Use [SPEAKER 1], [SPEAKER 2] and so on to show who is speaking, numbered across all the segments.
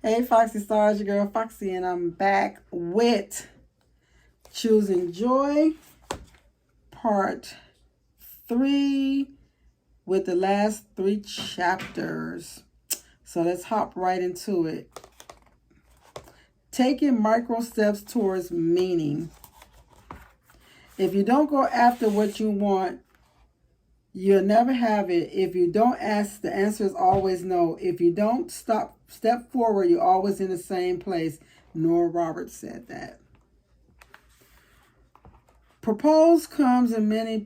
[SPEAKER 1] Hey, Foxy Stars, your girl Foxy, and I'm back with Choosing Joy, Part 3, with the last 3 chapters. So let's hop right into it. Taking micro steps towards meaning. If you don't go after what you want, you'll never have it. If you don't ask, the answer is always no. If you don't step forward, you're always in the same place. Nora Roberts said that. Purpose comes in many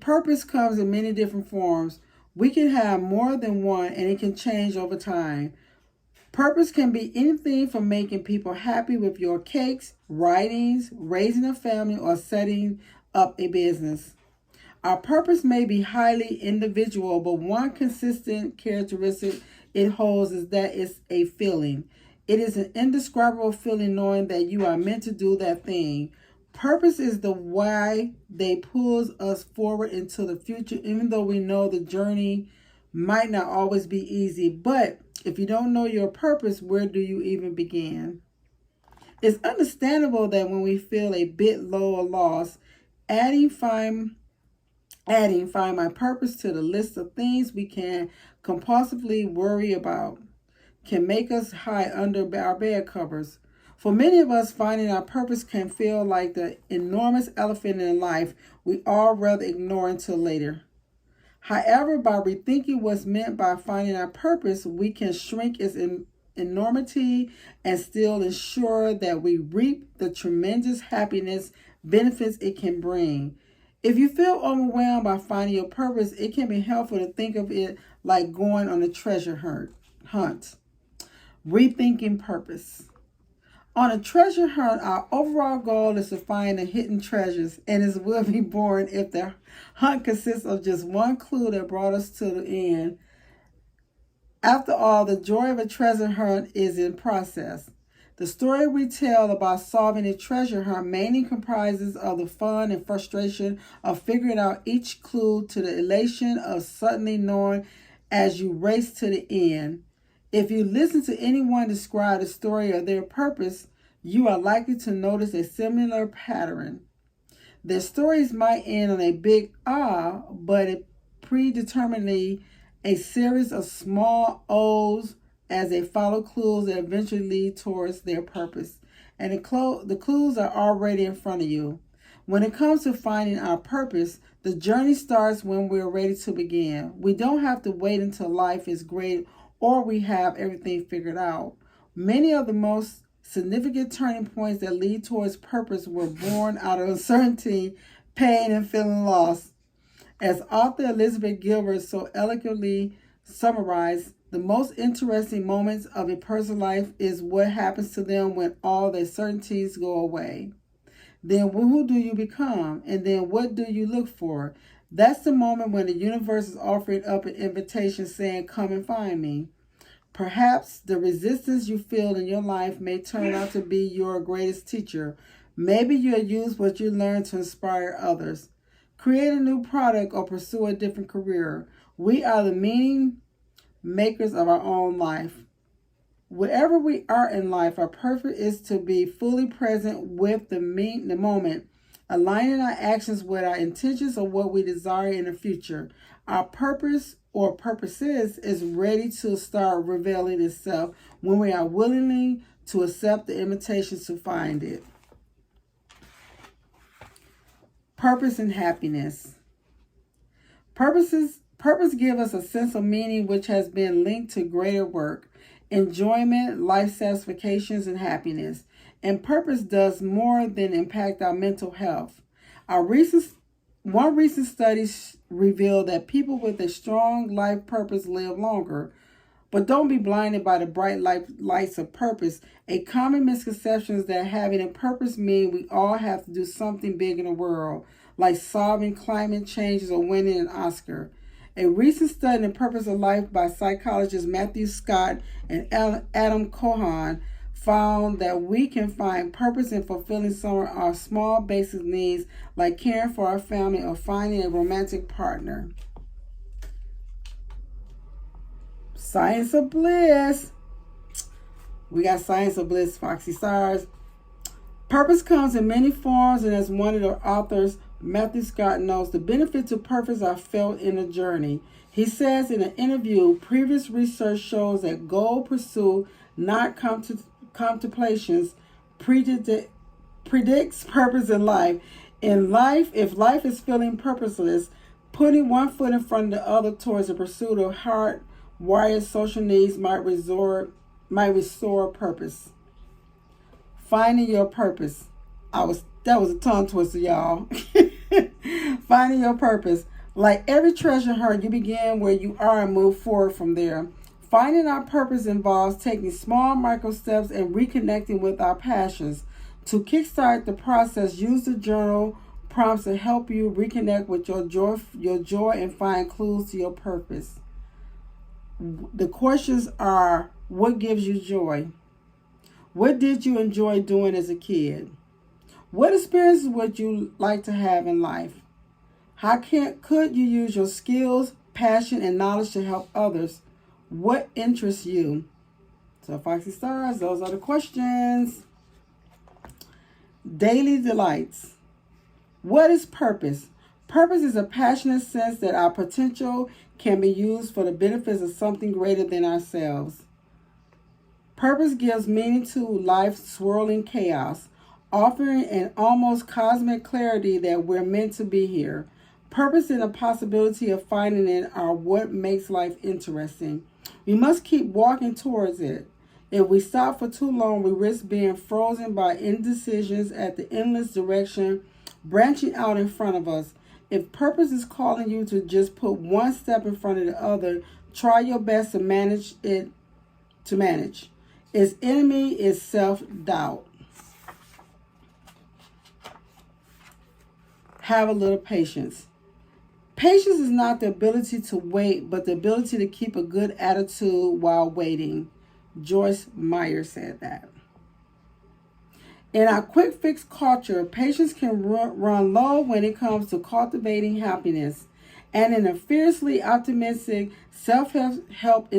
[SPEAKER 1] different forms. We can have more than one and it can change over time. Purpose can be anything from making people happy with your cakes, writings, raising a family, or setting up a business. Our purpose may be highly individual, but one consistent characteristic it holds is that it's a feeling. It is an indescribable feeling knowing that you are meant to do that thing. Purpose is the why that pulls us forward into the future, even though we know the journey might not always be easy. But if you don't know your purpose, where do you even begin? It's understandable that when we feel a bit low or lost, adding find my purpose to the list of things we can compulsively worry about can make us hide under our bed covers. For many of us, finding our purpose can feel like the enormous elephant in life we all rather ignore until later. However, by rethinking what's meant by finding our purpose, we can shrink its enormity and still ensure that we reap the tremendous happiness benefits it can bring. If you feel overwhelmed by finding your purpose, it can be helpful to think of it like going on a treasure hunt. Rethinking purpose. On a treasure hunt, our overall goal is to find the hidden treasures, and it will be boring if the hunt consists of just one clue that brought us to the end. After all, the joy of a treasure hunt is in process. The story we tell about solving a treasure hunt mainly comprises of the fun and frustration of figuring out each clue to the elation of suddenly knowing as you race to the end. If you listen to anyone describe the story of their purpose, you are likely to notice a similar pattern. Their stories might end on a big but predeterminedly a series of small O's as they follow clues that eventually lead towards their purpose. And the clues are already in front of you. When it comes to finding our purpose, the journey starts when we're ready to begin. We don't have to wait until life is great or we have everything figured out. Many of the most significant turning points that lead towards purpose were born out of uncertainty, pain, and feeling lost. As author Elizabeth Gilbert so eloquently summarized, the most interesting moments of a person's life is what happens to them when all their certainties go away. Then who do you become? And then what do you look for? That's the moment when the universe is offering up an invitation saying, come and find me. Perhaps the resistance you feel in your life may turn out to be your greatest teacher. Maybe you'll use what you learn to inspire others. Create a new product or pursue a different career. We are the meaning makers of our own life. Wherever we are in life, our purpose is to be fully present with the moment, aligning our actions with our intentions of what we desire in the future. Our purpose or purposes is ready to start revealing itself when we are willing to accept the invitations to find it. Purpose and happiness. Purpose give us a sense of meaning which has been linked to greater work, enjoyment, life satisfactions, and happiness. And purpose does more than impact our mental health. One recent study revealed that people with a strong life purpose live longer. But don't be blinded by the bright lights of purpose. A common misconception is that having a purpose means we all have to do something big in the world, like solving climate changes or winning an Oscar. A recent study in the purpose of life by psychologists Matthew Scott and Adam Cohen found that we can find purpose in fulfilling some of our small basic needs, like caring for our family or finding a romantic partner. Science of bliss. We got Science of Bliss, Foxy Stars. Purpose comes in many forms, and as one of the authors, Matthew Scott, notes, the benefits of purpose are felt in the journey. He says in an interview, previous research shows that goal pursuit, not contemplations, predicts purpose in life. In life, if life is feeling purposeless, putting one foot in front of the other towards the pursuit of hard-wired social needs might restore purpose. Finding your purpose. That was a tongue twister, y'all. Finding your purpose. Like every treasure hunt, you begin where you are and move forward from there. Finding our purpose involves taking small micro steps and reconnecting with our passions. To kickstart the process, use the journal prompts to help you reconnect with your joy and find clues to your purpose. The questions are, what gives you joy? What did you enjoy doing as a kid? What experiences would you like to have in life? How could you use your skills, passion, and knowledge to help others? What interests you? So, Foxy Stars, those are the questions. Daily delights. What is purpose? Purpose is a passionate sense that our potential can be used for the benefits of something greater than ourselves. Purpose gives meaning to life's swirling chaos, offering an almost cosmic clarity that we're meant to be here. Purpose and the possibility of finding it are what makes life interesting. We must keep walking towards it. If we stop for too long, we risk being frozen by indecisions at the endless direction branching out in front of us. If purpose is calling you to just put one step in front of the other, try your best to manage it. Its enemy is self-doubt. Have a little patience. Patience is not the ability to wait, but the ability to keep a good attitude while waiting. Joyce Meyer said that. In our quick fix culture, patience can run low when it comes to cultivating happiness. And in a fiercely optimistic self-help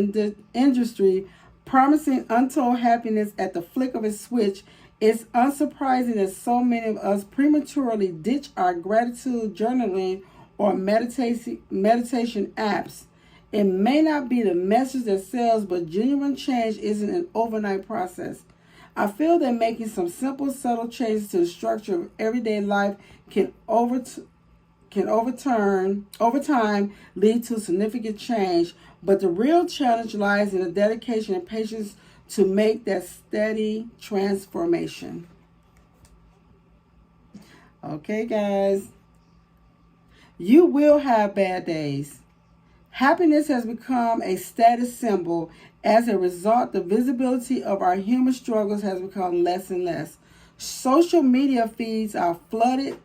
[SPEAKER 1] industry, promising untold happiness at the flick of a switch, it's unsurprising that so many of us prematurely ditch our gratitude journaling or meditation apps. It may not be the message that sells, but genuine change isn't an overnight process. I feel that making some simple, subtle changes to the structure of everyday life can over time lead to significant change, but the real challenge lies in the dedication and patience to make that steady transformation. Okay, guys. You will have bad days. Happiness has become a status symbol. As a result, the visibility of our human struggles has become less and less. Social media feeds are flooded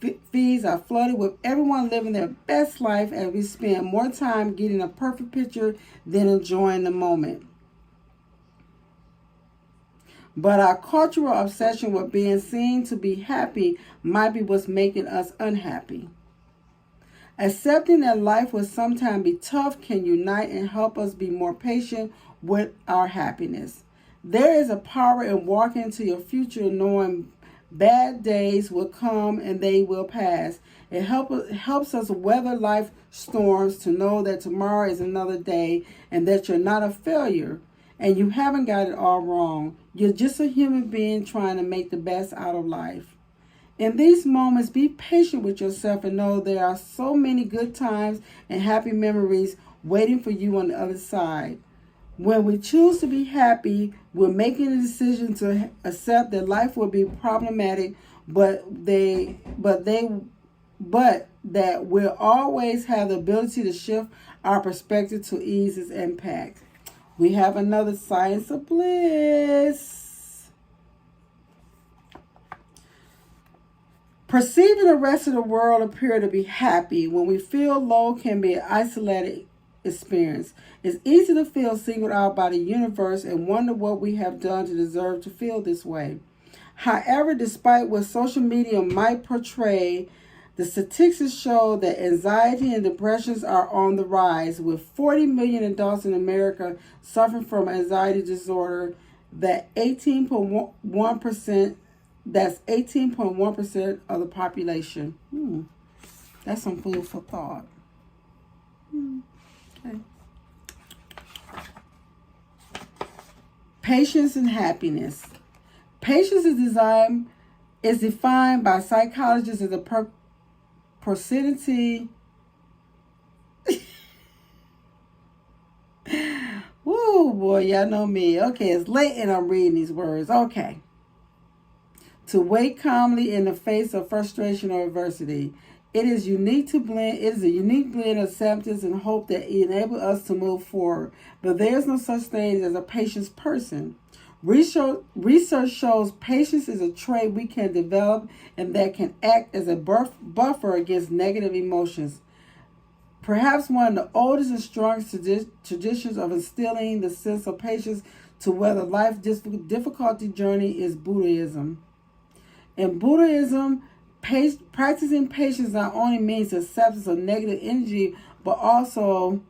[SPEAKER 1] with everyone living their best life as we spend more time getting a perfect picture than enjoying the moment. But our cultural obsession with being seen to be happy might be what's making us unhappy. Accepting that life will sometimes be tough can unite and help us be more patient with our happiness. There is a power in walking into your future knowing bad days will come and they will pass. It helps us weather life storms to know that tomorrow is another day and that you're not a failure and you haven't got it all wrong. You're just a human being trying to make the best out of life. In these moments, be patient with yourself and know there are so many good times and happy memories waiting for you on the other side. When we choose to be happy, we're making a decision to accept that life will be problematic, but that we'll always have the ability to shift our perspective to ease its impact. We have another Science of Bliss. Perceiving the rest of the world appear to be happy when we feel low can be an isolated experience. It's easy to feel singled out by the universe and wonder what we have done to deserve to feel this way. However, despite what social media might portray, the statistics show that anxiety and depressions are on the rise, with 40 million adults in America suffering from anxiety disorder that 18.1%, that's 18.1% of the population. That's some food for thought. Okay. Patience and happiness. Patience is defined by psychologists as a proximity. Woo, boy, y'all know me. Okay, it's late and I'm reading these words. Okay. To wait calmly in the face of frustration or adversity. It is a unique blend of acceptance and hope that enable us to move forward. But there is no such thing as a patience person. Research shows patience is a trait we can develop and that can act as a buffer against negative emotions. Perhaps one of the oldest and strongest traditions of instilling the sense of patience to weather life's difficulty journey is Buddhism. In Buddhism, practicing patience not only means acceptance of negative energy, but also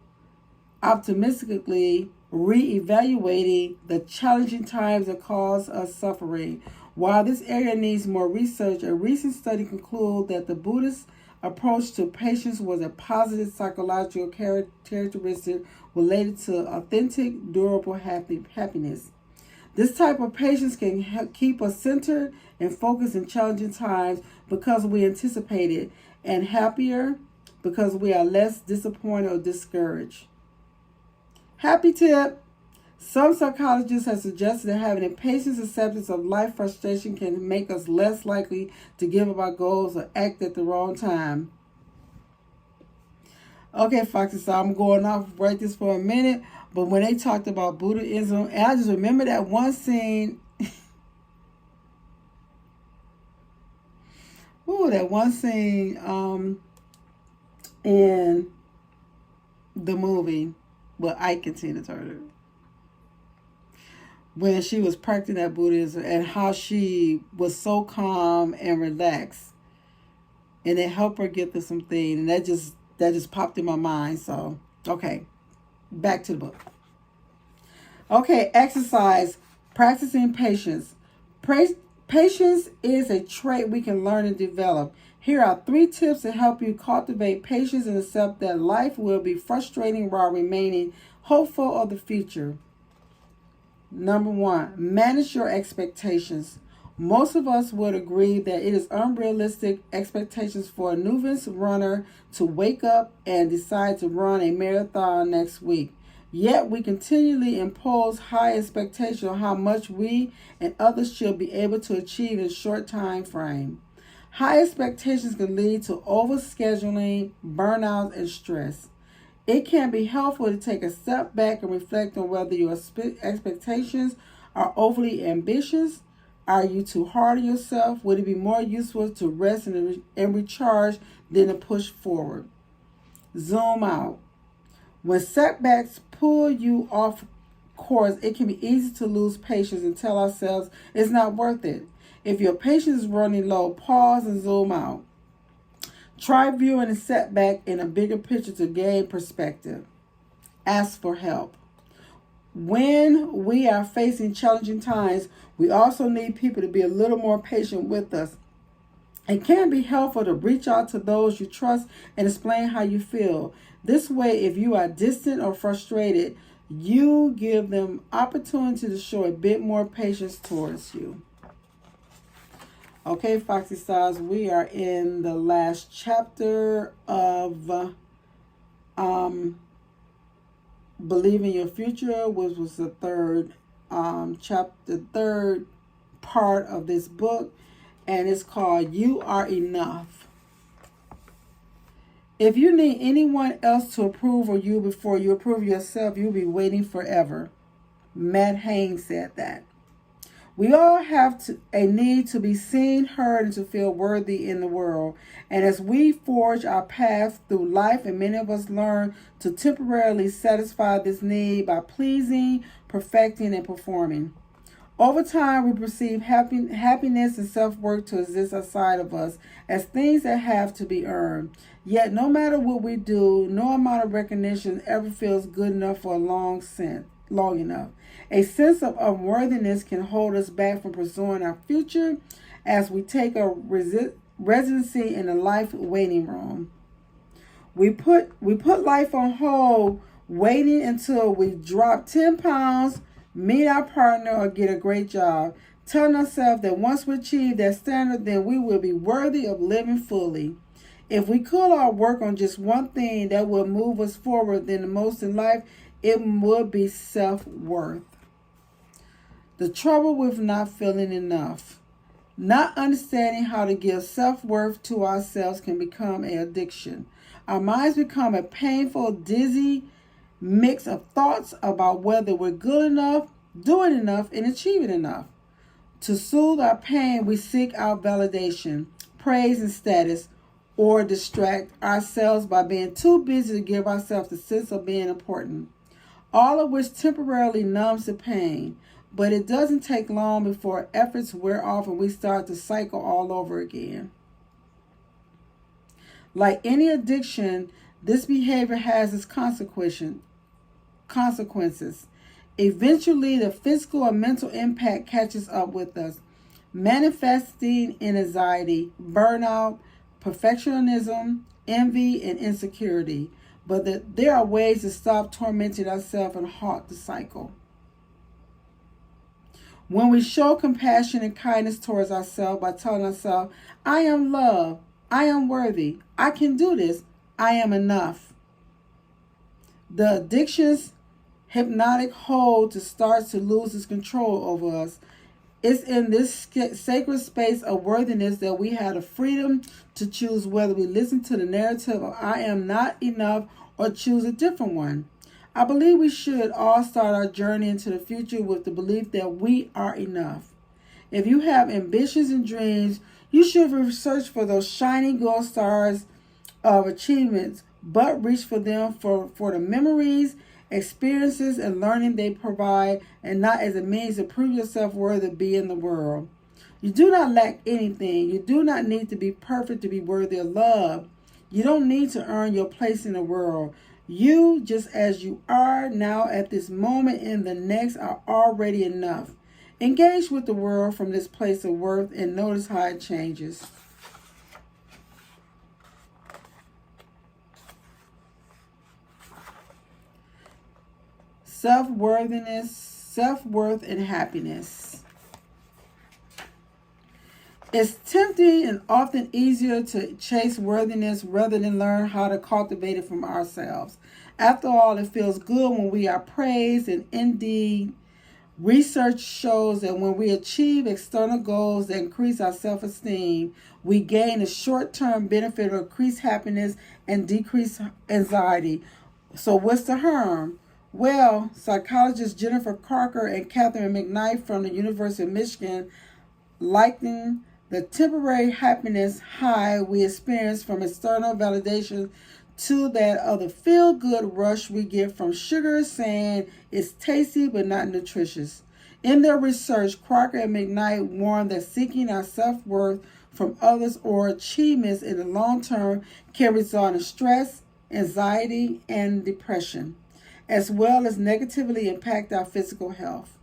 [SPEAKER 1] optimistically reevaluating the challenging times that cause us suffering. While this area needs more research, a recent study concluded that the Buddhist approach to patience was a positive psychological characteristic related to authentic, durable happiness. This type of patience can keep us centered and focused in challenging times because we anticipate it, and happier because we are less disappointed or discouraged. Happy tip. Some psychologists have suggested that having a patience acceptance of life frustration can make us less likely to give up our goals or act at the wrong time. Okay, Foxy, so I'm going off right this for a minute, but when they talked about Buddhism, and I just remember that one scene. That one scene in the movie with Ike and Tina Turner, when she was practicing that Buddhism and how she was so calm and relaxed, and it helped her get through something, and that just popped in my mind. So, okay, back to the book. Okay, exercise, practicing patience. Patience is a trait we can learn and develop. Here are 3 tips to help you cultivate patience and accept that life will be frustrating while remaining hopeful of the future. Number 1, manage your expectations. Most of us would agree that it is unrealistic expectations for a novice runner to wake up and decide to run a marathon next week. Yet we continually impose high expectations on how much we and others should be able to achieve in a short time frame. High expectations can lead to overscheduling, burnout, and stress. It can be helpful to take a step back and reflect on whether your expectations are overly ambitious. Are you too hard on yourself? Would it be more useful to rest and recharge than to push forward? Zoom out. When setbacks pull you off course, it can be easy to lose patience and tell ourselves it's not worth it. If your patience is running low, pause and zoom out. Try viewing a setback in a bigger picture to gain perspective. Ask for help. When we are facing challenging times, we also need people to be a little more patient with us. It can be helpful to reach out to those you trust and explain how you feel. This way, if you are distant or frustrated, you give them opportunity to show a bit more patience towards you. Okay, Foxy Stars, we are in the last chapter of Believe in Your Future, which was the third part of this book, and it's called You Are Enough. If you need anyone else to approve of you before you approve yourself, you'll be waiting forever. Matt Haynes said that. We all have a need to be seen, heard, and to feel worthy in the world. And as we forge our path through life, and many of us learn to temporarily satisfy this need by pleasing, perfecting, and performing. Over time, we perceive happiness and self-worth to exist outside of us as things that have to be earned. Yet, no matter what we do, no amount of recognition ever feels good enough for a long long enough. A sense of unworthiness can hold us back from pursuing our future as we take a residency in a life waiting room. We put life on hold, waiting until we drop 10 pounds, meet our partner, or get a great job, telling ourselves that once we achieve that standard, then we will be worthy of living fully. If we could all work on just one thing that would move us forward than the most in life, it would be self-worth. The trouble with not feeling enough. Not understanding how to give self-worth to ourselves can become an addiction. Our minds become a painful, dizzy mix of thoughts about whether we're good enough, doing enough, and achieving enough. To soothe our pain, we seek out validation, praise, and status, or distract ourselves by being too busy to give ourselves the sense of being important. All of which temporarily numbs the pain, but it doesn't take long before efforts wear off and we start to cycle all over again. Like any addiction, this behavior has its consequences. Eventually, the physical and mental impact catches up with us, manifesting in anxiety, burnout, perfectionism, envy, and insecurity. But there are ways to stop tormenting ourselves and halt the cycle. When we show compassion and kindness towards ourselves by telling ourselves, I am loved, I am worthy, I can do this, I am enough. The addiction's hypnotic hold starts to lose its control over us. It's in this sacred space of worthiness that we have the freedom to choose whether we listen to the narrative of I am not enough or choose a different one. I believe we should all start our journey into the future with the belief that we are enough. If you have ambitions and dreams, you should research for those shiny gold stars of achievements, but reach for them for the memories, experiences, and learning they provide, and not as a means to prove yourself worthy to be in the world. You do not lack anything. You do not need to be perfect to be worthy of love. You don't need to earn your place in the world. You, just as you are now at this moment and the next, are already enough. Engage with the world from this place of worth and notice how it changes. Self-worthiness, self-worth, and happiness. It's tempting and often easier to chase worthiness rather than learn how to cultivate it from ourselves. After all, it feels good when we are praised, and indeed, research shows that when we achieve external goals that increase our self-esteem, we gain a short-term benefit of increased happiness and decreased anxiety. So what's the harm? Well, psychologists Jennifer Carker and Catherine McKnight from the University of Michigan liken the temporary happiness high we experience from external validation to that of the feel-good rush we get from sugar, saying it's tasty but not nutritious. In their research, Crocker and McKnight warned that seeking our self-worth from others or achievements in the long term can result in stress, anxiety, and depression, as well as negatively impact our physical health.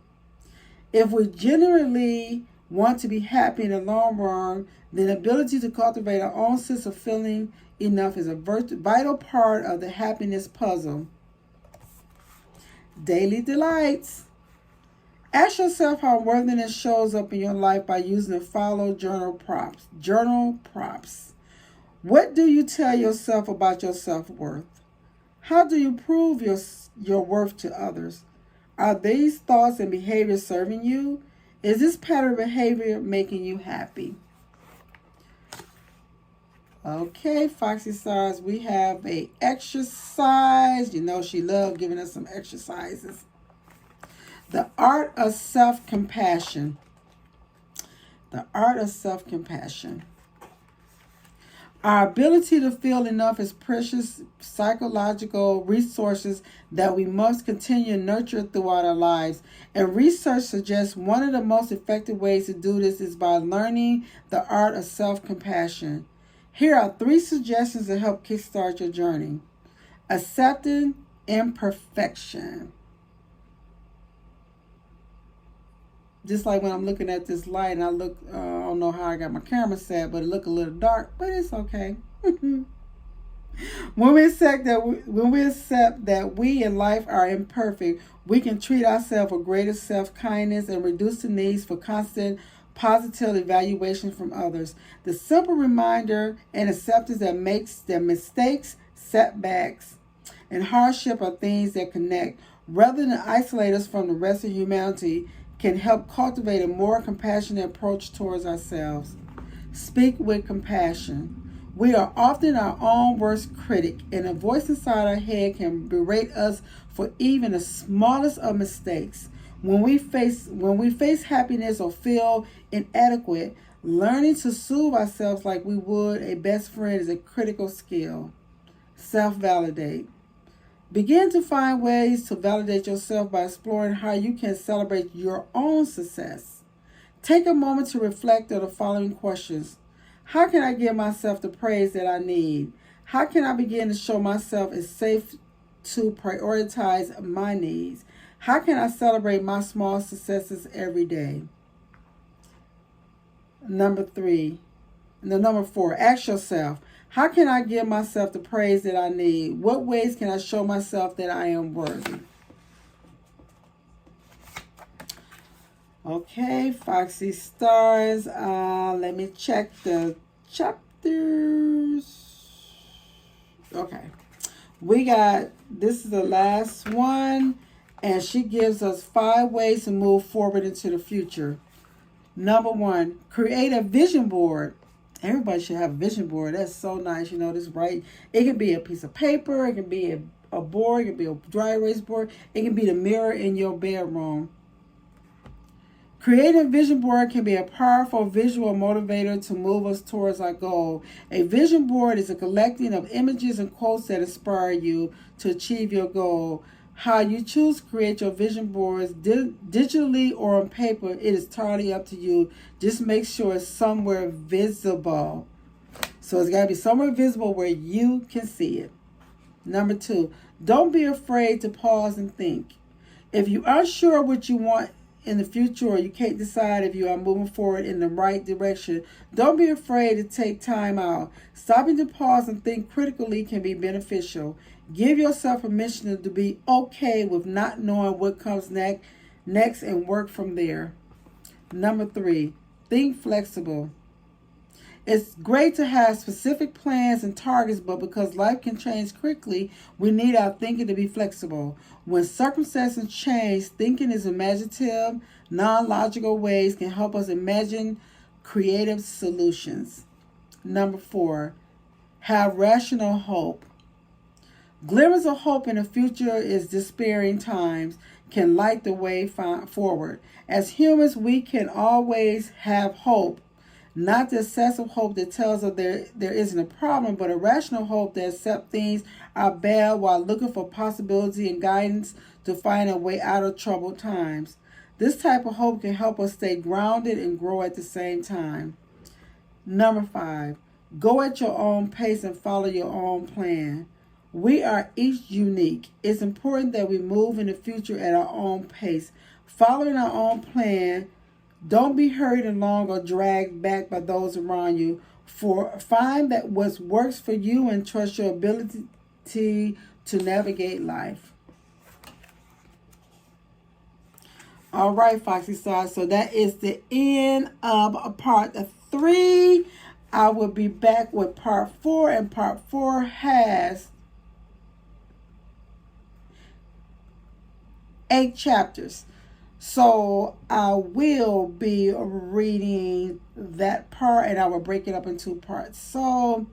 [SPEAKER 1] If we genuinely want to be happy in the long run, then the ability to cultivate our own sense of feeling enough is a vital part of the happiness puzzle. Daily delights. Ask yourself how worthiness shows up in your life by using the following journal prompts. Journal prompts. What do you tell yourself about your self-worth? How do you prove your worth to others? Are these thoughts and behaviors serving you? Is this pattern of behavior making you happy? Okay, Foxy Stars, we have a exercise. You know she loved giving us some exercises. The art of self-compassion. The art of self-compassion. Our ability to feel enough is precious psychological resources that we must continue to nurture throughout our lives. And research suggests one of the most effective ways to do this is by learning the art of self-compassion. Here are 3 suggestions to help kickstart your journey. Accepting imperfection. Just like when I'm looking at this light and I look, I don't know how I got my camera set, but it look a little dark, but it's okay. When we accept that we in life are imperfect, we can treat ourselves with greater self-kindness and reduce the needs for constant positive evaluation from others. The simple reminder and acceptance that makes that mistakes, setbacks, and hardship are things that connect rather than isolate us from the rest of humanity can help cultivate a more compassionate approach towards ourselves. Speak with compassion. We are often our own worst critic, and a voice inside our head can berate us for even the smallest of mistakes. When we face happiness or feel inadequate, learning to soothe ourselves like we would a best friend is a critical skill. Self-validate. Begin to find ways to validate yourself by exploring how you can celebrate your own success. Take a moment to reflect on the following questions. How can I give myself the praise that I need? How can I begin to show myself it's safe to prioritize my needs? How can I celebrate my small successes every day? Number 4, ask yourself, how can I give myself the praise that I need? What ways can I show myself that I am worthy? Okay, Foxy Stars. Let me check the chapters. Okay. This is the last one, and she gives us 5 ways to move forward into the future. Number 1, create a vision board. Everybody should have a vision board. That's so nice. This right. It can be a piece of paper. It can be a board. It can be a dry erase board. It can be the mirror in your bedroom. Creating a vision board can be a powerful visual motivator to move us towards our goal. A vision board is a collecting of images and quotes that inspire you to achieve your goal. How you choose to create your vision boards, digitally or on paper, it is entirely up to you. Just make sure it's somewhere visible. So it's got to be somewhere visible where you can see it. Number 2, don't be afraid to pause and think. If you aren't sure what you want in the future, or you can't decide if you are moving forward in the right direction, don't be afraid to take time out. Stopping to pause and think critically can be beneficial. Give yourself permission to be okay with not knowing what comes next and work from there. Number 3, think flexible. It's great to have specific plans and targets, but because life can change quickly, we need our thinking to be flexible. When circumstances change, thinking in imaginative, non-logical ways can help us imagine creative solutions. Number 4, have rational hope. Glimmers of hope in the future is despairing times can light the way forward. As humans, we can always have hope. Not the excessive hope that tells us there isn't a problem, but a rational hope that accepts things are bad while looking for possibility and guidance to find a way out of troubled times. This type of hope can help us stay grounded and grow at the same time. Number 5, go at your own pace and follow your own plan. We are each unique. It's important that we move in the future at our own pace, following our own plan. Don't be hurried along or dragged back by those around you. Find that what works for you and trust your ability to navigate life. All right, Foxy Stars. So that is the end of part 3. I will be back with part 4, and part 4 has 8 chapters. So I will be reading that part, and I will break it up in 2 parts. So,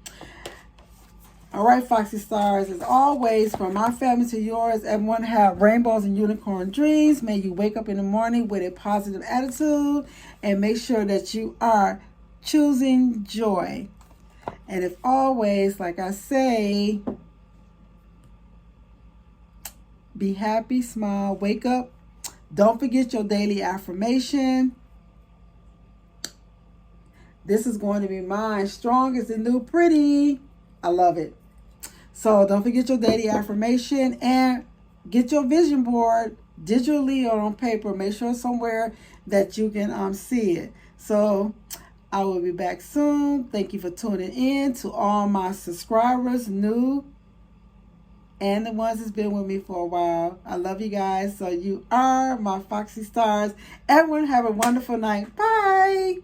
[SPEAKER 1] all right, Foxy Stars, as always, from my family to yours, everyone have rainbows and unicorn dreams. May you wake up in the morning with a positive attitude, and make sure that you are choosing joy. And as always, like I say, be happy, smile, wake up. Don't forget your daily affirmation. This is going to be mine. Strong is the new pretty. I love it. So don't forget your daily affirmation and get your vision board. digitally or on paper. Make sure it's somewhere that you can see it. So I will be back soon. Thank you for tuning in. To all my subscribers, new and the ones that's been with me for a while. I love you guys. So you are my Foxy Stars. Everyone have a wonderful night. Bye.